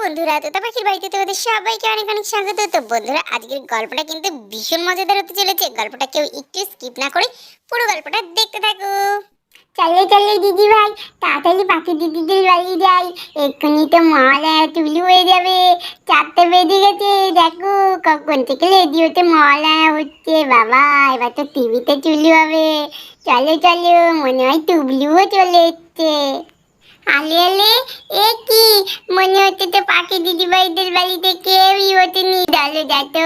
বন্ধুরা, তোতা পাখির বাড়িতে তোমাদের সবাইকে অনেক অনেক স্বাগত। তো বন্ধুরা, আজকের গল্পটা কিন্তু ভীষণ মজাদার হতে চলেছে। গল্পটা কেউ একটু স্কিপ না করে পুরো গল্পটা দেখতে থাকো। চলে চলে দিদি ভাই, তাড়াতাড়ি পাখি দিদিদের বাড়ি যাই। এক্ষুনি তো মহালয়া চুলি হয়ে যাবে। 4টে বেজে গেছে, দেখো কখন থেকে রেডিওতে মহালয়া হচ্ছে। বাবা, এবার তো টিভিতে চুলি হবে। চলো চলো, মনে হয় টুবলুও চলে এসছে। আলে আলে, এ কি, মনে হচ্ছে তো পাখি দিদি ভাইদের বাড়িতে কেউই ওঠেনি। চলো যাতো,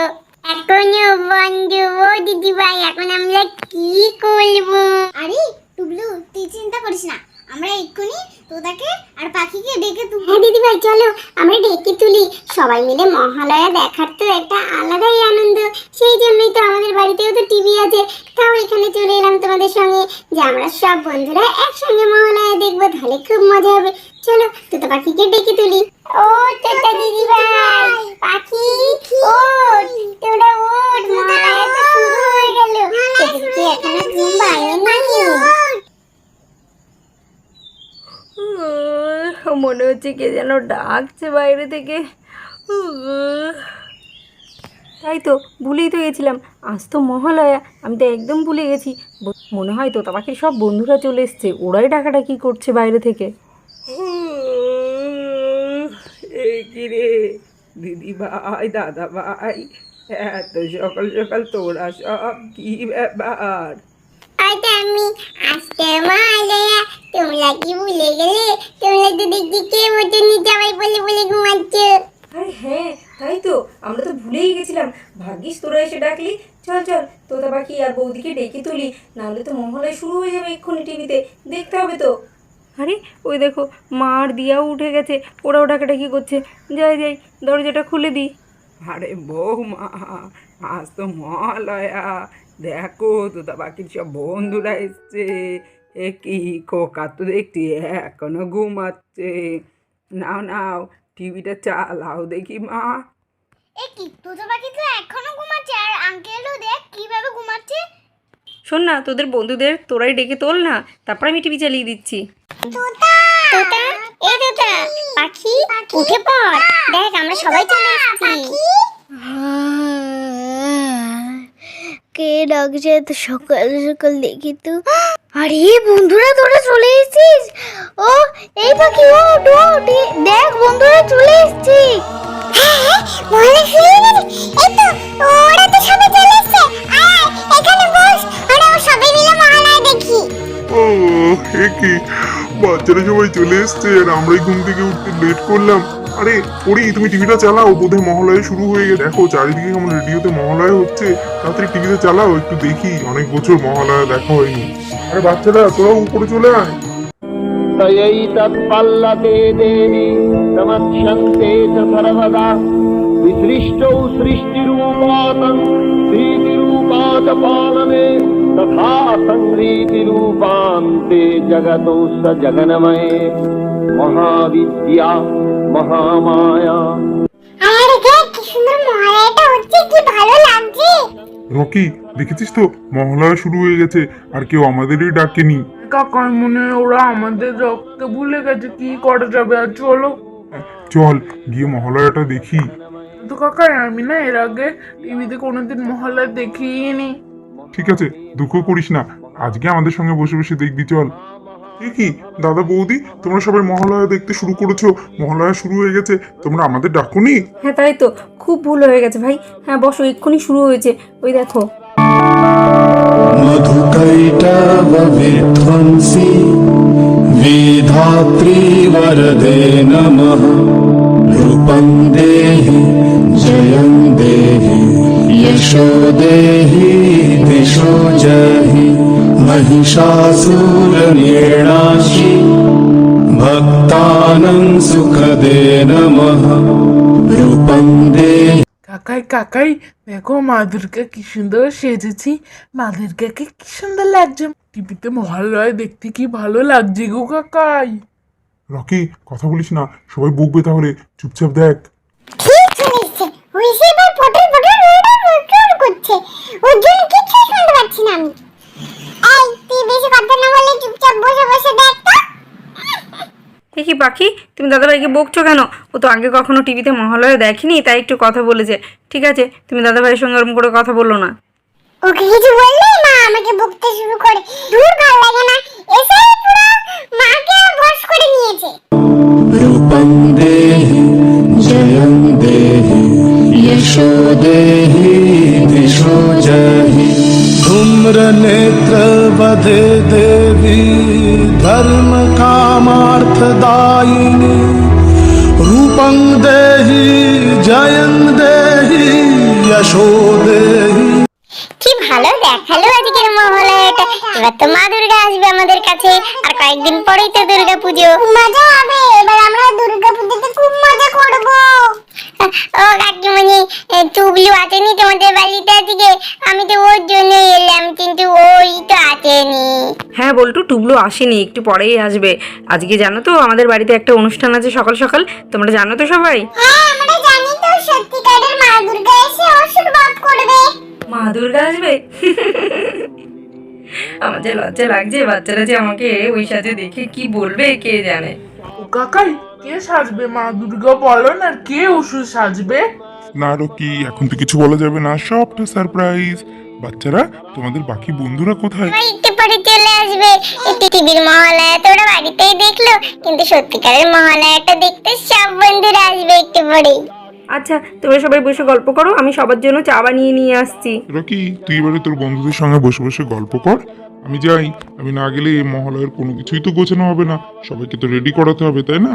এখনো বন্ধ। ও দিদি ভাই, এখন আমরা কি করবো? আরে টুবলু, তুই চিন্তা করিস না, আমরা এক্ষুনি তোতাকে আর পাখিকে ডেকে তুলবো। হ্যাঁ দিদি ভাই, চলো আমরা ডেকে তুলি। সবাই মিলে মহালয়া দেখার তো একটা আলাদাই আনন্দ। সেই জন্যই তো আমাদের বাড়িতেও তো টিভি আছে। তাও এখানে চলে এলাম তোমাদের সঙ্গে, যে আমরা সব বন্ধুরা একসঙ্গে মহালয়া দেখবো। তাহলে খুব মজা হবে। চলো তোতা পাখিকে ডেকে তুলি। ও তোতা দিদি ভাই, পাখি ওঠ, তোরা ওঠ, মহালয়া তো শুরু হয়ে গেল। তোদের কি এখনো ঘুম ভাঙেনি? মনে হচ্ছে কে যেন ডাকছে বাইরে থেকে। তাই তো, ভুলেই তো গেছিলাম, আজ তো মহালয়া। আমি তো একদম ভুলে গেছি। মনে হয় তোতা পাখির সব বন্ধুরা চলে এসছে, ওরাই ডাকাডাকি করছে বাইরে থেকে। এই কি রে দিদি ভাই, দাদা ভাই, এত সকাল সকাল তোরা সব কি ব্যাপার? আচ্ছা, আমি আসতে মহালয়া, তোমরা কি ভুলে গেলে? তোমরা তো দেখছি কে ওঠেনি, সবাই বলে বলে ঘুমাচ্ছ। আরে হ্যাঁ, তাই তো, আমরা তো ভুলেই গেছিলাম। ভাগ্যিস তোরা এসে ডাকলি। চল চল, তোতা পাখি আর বৌদিকে ডেকে তুলি, নাহলে তো মহালয়া শুরু হয়ে যাবে এক্ষুনি। টিভিতে দেখতে হবে তো। আরে ওই দেখো, মা আর দিয়াও উঠে গেছে, ওরাও ডাকাডাকি করছে। যাই যাই, দরজাটা খুলে দিই। আরে বৌমা, আজ তো মহালয়া, দেখো তোতা পাখির সব বন্ধুরা এসছে। এ কি, খোকা তো দেখছি এখনো ঘুমাচ্ছে। নাও নাও, টিভিটা চালাও দেখি মা। এ কি, তোতা পাখি তো এখনো ঘুমাচ্ছে, আর আঙ্কেলও দেখ কিভাবে ঘুমাচ্ছে। শোন না, তোদের বন্ধুদের তোরাই ডেকে তোল না, তারপর আমি টিভি চালিয়ে দিচ্ছি। তোতা, এই তোতা পাখি, উঠে পড়। দেখ আমরা সবাই চলে এসেছি। কে ডাকছে তো সকাল সকাল, দেখি তো। আরে বন্ধুরা, তোরা চলে এসেছিস। ও এই পাখি, ওঠ ওঠ, দেখ বন্ধুরা চলে এসেছি। মহালয়া শুরু হয়ে গেছে। এই তো, ওরা তো সবাই চলে এসেছে। আয় এখানে বস, ওরা সবাই মিলে মহালয়া দেখি। ও, এ কি, বাচ্চারা সবাই চলে এসছে আর আমরাই ঘুম থেকে উঠতে লেট করলাম। আরে পরি, তুমি টিভিটা চালাও, বোধহয় মহালয়া শুরু হয়ে গেছে। দেখো চারিদিকে কেমন রেডিওতে মহালয়া হচ্ছে। তাড়াতাড়ি টিভিতে চালাও, একটু দেখি, অনেক বছর মহালয়া দেখা হয়নি। আরে বাচ্চারা, তোরা উপরে চলে আয়। तयैतत्पल्लते देवी समक्षन्ते च सर्वदा विसृष्टौ सृष्टिरूपातं प्रीतिरूपात पालने तथा संरीतिरूपान्ते जगतो स जगन्मये महाविद्या महामाया। আরে দেখ কি সুন্দর মহালয়াটা হচ্ছে, কি ভালো লাগছে। রকি, দেখেছিস তো মহালয়া শুরু হয়ে গেছে, আর কেউ আমাদেরই ডাকেনি। কাকার মনে হয় ওরা আমাদের রক্ত ভুলে গেছে, কি করা যাবে। আর চলো, চল গিয়ে মহালয়াটা দেখি। তো কাকা আমি না এর আগে টিভিতে কোনোদিন মহালয়া দেখিনি। ঠিক আছে, দুঃখ করিস না, আজকে আমাদের সঙ্গে বসে বসে দেখবি। চল। এ কি দাদা বৌদি, তোমরা সবাই মহালয়া দেখতে শুরু করেছো? মহালয়া শুরু হয়ে গেছে, তোমরা আমাদের ডাকুনি? হ্যাঁ তাই তো, খুব ভুল হয়ে গেছে ভাই। হ্যাঁ বসো, এক্ষুনি শুরু হয়েছে, ওই দেখো। मधुकैटवविध्वंसी विधात्री वरदे नमः रूपं देहि जयं देहि यशो देहि दिशो जहि महिषासुरनिर्णाशि भक्तानां सुखदे नमः रूपं देहि। কাকাই কাকাই, দেখো মা দুর্গা কি সুন্দর সেজেছি। মা দুর্গাকে কি সুন্দর লাগছে। টিভিতে মহালয়া দেখতে কি ভালো লাগছে গো কাকাই। রকি, কথা বলিস না, সবাই বকবে তাহলে, চুপচাপ দেখ। ঠিক চলে এসেছে, হইছে এবার পটল পটল রোড করছে। ওর জন্য কিছু শুনতে পাচ্ছি না আমি। এই তুই বেশি কথা না বলে চুপচাপ বসে বসে দেখ তো। এ কি পাখি, তুমি দাদাভাইকে বকছো কেন? ও তো আগে কখনো টিভিতে মহালয়া দেখেনি, তাই একটু কথা বলেছে। ঠিক আছে, তুমি দাদাভাইয়ের সঙ্গে ওরকম করে কথা বললো না। ওকে কিছু বললেই মা আমাকে বকতে শুরু করে। দূর ভালো লাগে না, এসে পুরো মাকে বশ করে নিয়েছে। रूपं देहि जयं देहि यशो देहि दिशो जहि धूम्रनेत्रवधे देवी धर्म कामार्थदायिनी रूपं देहि जयं देहि यशो देहि। কি ভালো দেখালো আজকের মহালয়াটা। এবার তো মা দুর্গা আসবে আমাদের কাছে, আর কয়েকদিন পরেই তো দুর্গা পুজো। মজা হবে, এবার আমরা দুর্গা পুজোতে খুব মজা করব। ও কাকিমণি, টুবলু আসেনি তোমাদের বাড়িতে আজকে? আমি তো ওর জন্য এলাম, কিন্তু ওই তো আসেনি। হ্যাঁ বল্টু, টুবলু আসেনি, একটু পরেই আসবে। আজকে জানো তো আমাদের বাড়িতে একটা অনুষ্ঠান আছে সকাল সকাল, তোমরা জানো তো সবাই? হ্যাঁ আমরা জানি তো, সত্যিকারের মা দুর্গা এসে অসুর বধ করবে। মা দুর্গা আসবে? আমার যে লজ্জা লাগছে, বাচ্চারা যে আমাকে ওই সাথে দেখে কি বলবে কে জানে। ও কাকাই, কে সাজবে মা দুর্গা বলো না, আর কে অসুর সাজবে? না রকি, এখন তো কিছু বলা যাবে না, সবটা সারপ্রাইজ। বাচ্চারা, তোমাদের বাকি বন্ধুরা কোথায়? আবার একটু পরে চলে আসবে। এই টিভির মহালয়া তো ওরা বাড়িতেই দেখলো, কিন্তু সত্যিকারের মহালয়াটা দেখতে সব বন্ধুরা আসবে একটু পরেই। আচ্ছা, তোমরা সবাই বসে গল্প করো, আমি সবার জন্য চা বানিয়ে নিয়ে আসছি। রকি, তুই এবারে তোর বন্ধুদের সঙ্গে বসে বসে গল্প কর। আমি যাই, আমি না গেলে এই মহালয়ের কোনো কিছুই তো গোছানো হবে না। সবাইকে তো রেডি করাতে হবে, তাই না?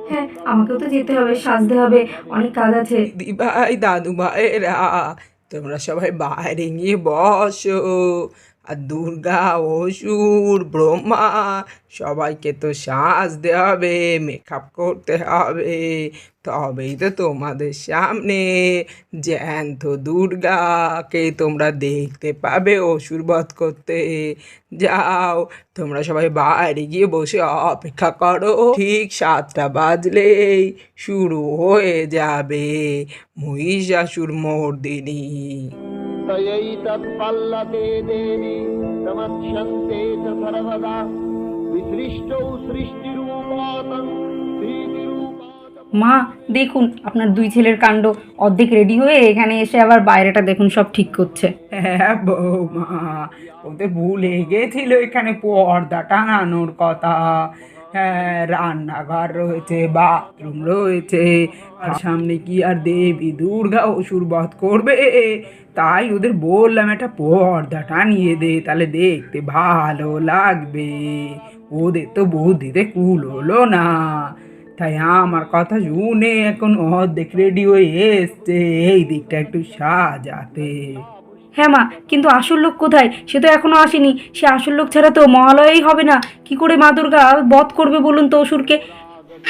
হ্যাঁ, আমাকেও তো যেতে হবে, সাজতে হবে, অনেক কাজ আছে। দিদি ভাই, দাদু ভাইয়েরা, তোমরা সবাই বাইরে গিয়ে বসো। আর দুর্গা, অসুর, ব্রহ্মা সবাইকে তো সাজতে হবে, মেকআপ করতে হবে, তবেই তো তোমাদের সামনে জ্যান্ত দুর্গাকে তোমরা দেখতে পাবে অসুর বধ করতে। যাও, তোমরা সবাই বাইরে গিয়ে বসে অপেক্ষা করো। ঠিক 7টা বাজলেই শুরু হয়ে যাবে মহিষাসুর মর্দিনী। तयैतत्पल्लते देवी समक्षन्ते च सर्वदा विसृष्टौ सृष्टिरूपातं भीतिरूपातं। মা দেখুন আপনার দুই ছেলের কাণ্ড, অর্ধেক রেডি হয়ে এখানে এসে আবার বাইরেটা দেখুন সব ঠিক করছে। হ্যাঁ বৌমা, ওদের ভুলে গেছিল এখানে পর্দা টাঙানোর কথা। হ্যাঁ, রান্নাঘর রয়েছে, বাথরুম রয়েছে, আর সামনে কি আর দেবী দুর্গা অসুর বধ করবে? তাই ওদের বললাম একটা পর্দা টানিয়ে দে, তাহলে দেখতে ভালো লাগবে। ওদের তো বুদ্ধিতে কুল হলো না, তাই আমার কথা শুনে এখন অর্ধেক রেডি হয়ে এসছে এই দিকটা একটু সাজাতে। হ্যাঁ মা, কিন্তু আসল লোক কোথায়? সে তো এখনো আসেনি। সে আসল লোক ছাড়া তো মহালয়াই হবে না। কি করে মা দুর্গা বধ করবে বলুন তো অসুরকে?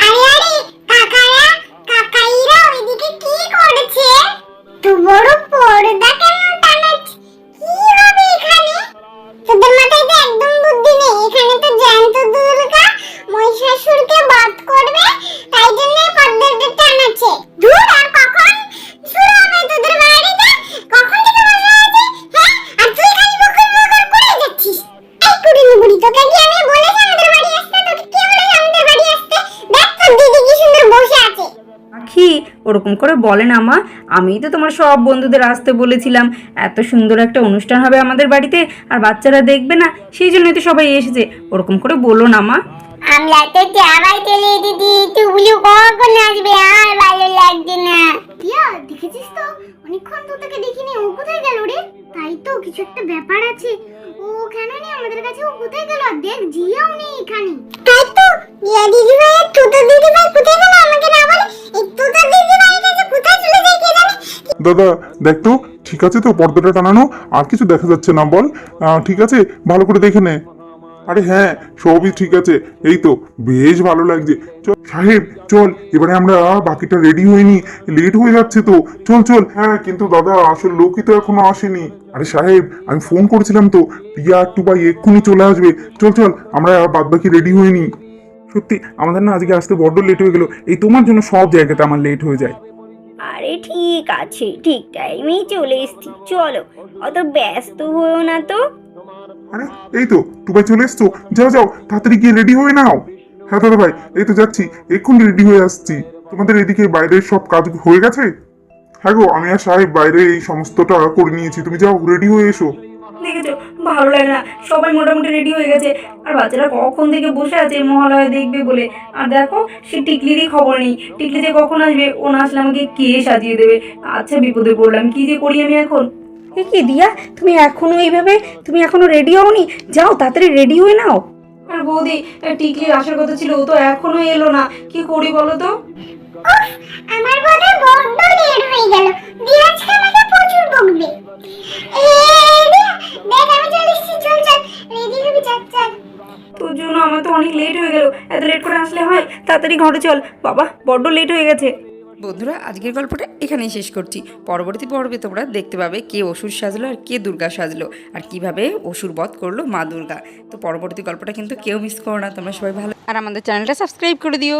আরে আরে, কাকারা কাকাইরা ওইদিকে কি করছে? তো বড় পর্দা কেন টানাচ্ছে? কি হবে এখানে? তোদের মাথায় তো একদম বুদ্ধি নেই। এখানে তো জ্যান্ত দুর্গা মহিষাসুরকে বধ করবে, তাই জন্য পর্দাটা টানাচ্ছে। দূর, আর কখন শুরু হবে তোদের বাড়িতে? কখন থেকে বসে আছে? হ্যাঁ, আর তুই খালি বকর বকর করে যাচ্ছিস। এই কুড়িনি বুড়ি, তোকে কি আমি বলেছি আমাদের বাড়ি আসতে? তোকে কে বলেছে আমাদের বাড়ি আসতে? দেখ তোর দিদি কি সুন্দর বসে আছে। আখি, ওরকম করে বলে না মা, আমিই তো তোমার সব বন্ধুদের আসতে বলেছিলাম। এত সুন্দর একটা অনুষ্ঠান হবে আমাদের বাড়িতে, আর বাচ্চারা দেখবে না, সেই জন্যই তো সবাই এসেছে। ওরকম করে বলো না মা। আমরা তো যাবাই চলে দিদি, টুবলু কখন আসবে? আর ভালো লাগছে না। টিয়া, দেখেছিস তো, অনেকক্ষণ তো তোকে দেখিনি। ও কোথায় গেল রে? তাই তো, কিছু একটা ব্যাপার আছে। ও কেন নেই আমাদের কাছে? ও কোথায় গেল? আর দেখ, জিয়াও নেই এখানে। তাই তো, রিয়া দিদি ভাই আর তুতো দিদি ভাই কোথায় গেল আমাকে না বলে? এই তুতো দিদি ভাই কাছে কোথায় চলে যায় কে জানে। দাদা, দেখ তো ঠিক আছে তো পর্দাটা টানানো? আর কিছু দেখা যাচ্ছে না বল? ঠিক আছে, ভালো করে দেখে নে। আরে হ্যাঁ, সবই ঠিক আছে। এই তো বেশ ভালো লাগছে। চল সাহেব, চল এবারে আমরা বাকিটা রেডি হইনি, লেট হয়ে যাচ্ছে তো। চল চল। হ্যাঁ, কিন্তু দাদা আসল লোকই তো এখনো আসেনি। আরে সাহেব, আমি ফোন করেছিলাম তো, টিয়া একটু ভাই এক্ষুনি চলে আসবে। চল চল, আমরা বাদ বাকি রেডি হইনি। সত্যি আমাদের না আজকে আসতে বড্ড লেট হয়ে গেল। এই তোমার জন্য সব জায়গাতে আমার লেট হয়ে যায়। আরে ঠিক আছে, ঠিক টাইমেই চলে এসছি। চলো, অত ব্যস্ত হয়েও না তো। আরে এই তো টুবাই চলে এসছো। যাও যাও, তাড়াতাড়ি গিয়ে রেডি হয়ে নাও। হ্যাঁ দাদা ভাই, এই তো যাচ্ছি, এক্ষুনি রেডি হয়ে আসছি। তোমাদের এদিকে বাইরের সব কাজ হয়ে গেছে? হ্যাঁ গো, আমি আর সাহেব বাইরে এই সমস্তটা করে নিয়েছি, তুমি যাও রেডি হয়ে এসো। দেখেছো, ভালো লাগে না, সবাই মোটামুটি রেডি হয়ে গেছে, আর বাচ্চারা কখন থেকে বসে আছে মহালয়া দেখবে বলে। আর দেখো, সে টিকলিরই খবর নেই, টিকলি যে কখন আসবে, ও না আসলে আমাকে কে সাজিয়ে দেবে। আচ্ছা, বিপদে পড়লাম, কি যে করি আমি এখন। এ কি দিয়া, তুমি এখনো এইভাবে, তুমি এখনো রেডি হওনি? যাও তাড়াতাড়ি রেডি হয়ে নাও। আর বৌদি, টিকলির আসার কথা ছিল, ও তো এখনো এলো না, কি করি বলো তো? আমার বোধহয় বড্ড লেট হয়ে গেল, দিয়া আজকে আমাকে প্রচুর বকবে। দেখ আমি চলে এসেছি, চল চল রেডি হবি, চল চল। তোর জন্য আমার তো অনেক লেট হয়ে গেল, এত লেট করে আসলে হয়? তাড়াতাড়ি ঘরে চল, বাবা বড্ড লেট হয়ে গেছে। বন্ধুরা, আজকের গল্পটা এখানেই শেষ করছি। পরবর্তী পর্বে তোমরা দেখতে পাবে কে অসুর সাজলো আর কে দুর্গা সাজলো, আর কিভাবে অসুর বধ করলো মা দুর্গা। তো পরবর্তী গল্পটা কিন্তু কেউ মিস করো না, তোমরা সবাই ভালো, আর আমাদের চ্যানেলটা সাবস্ক্রাইব করে দিও।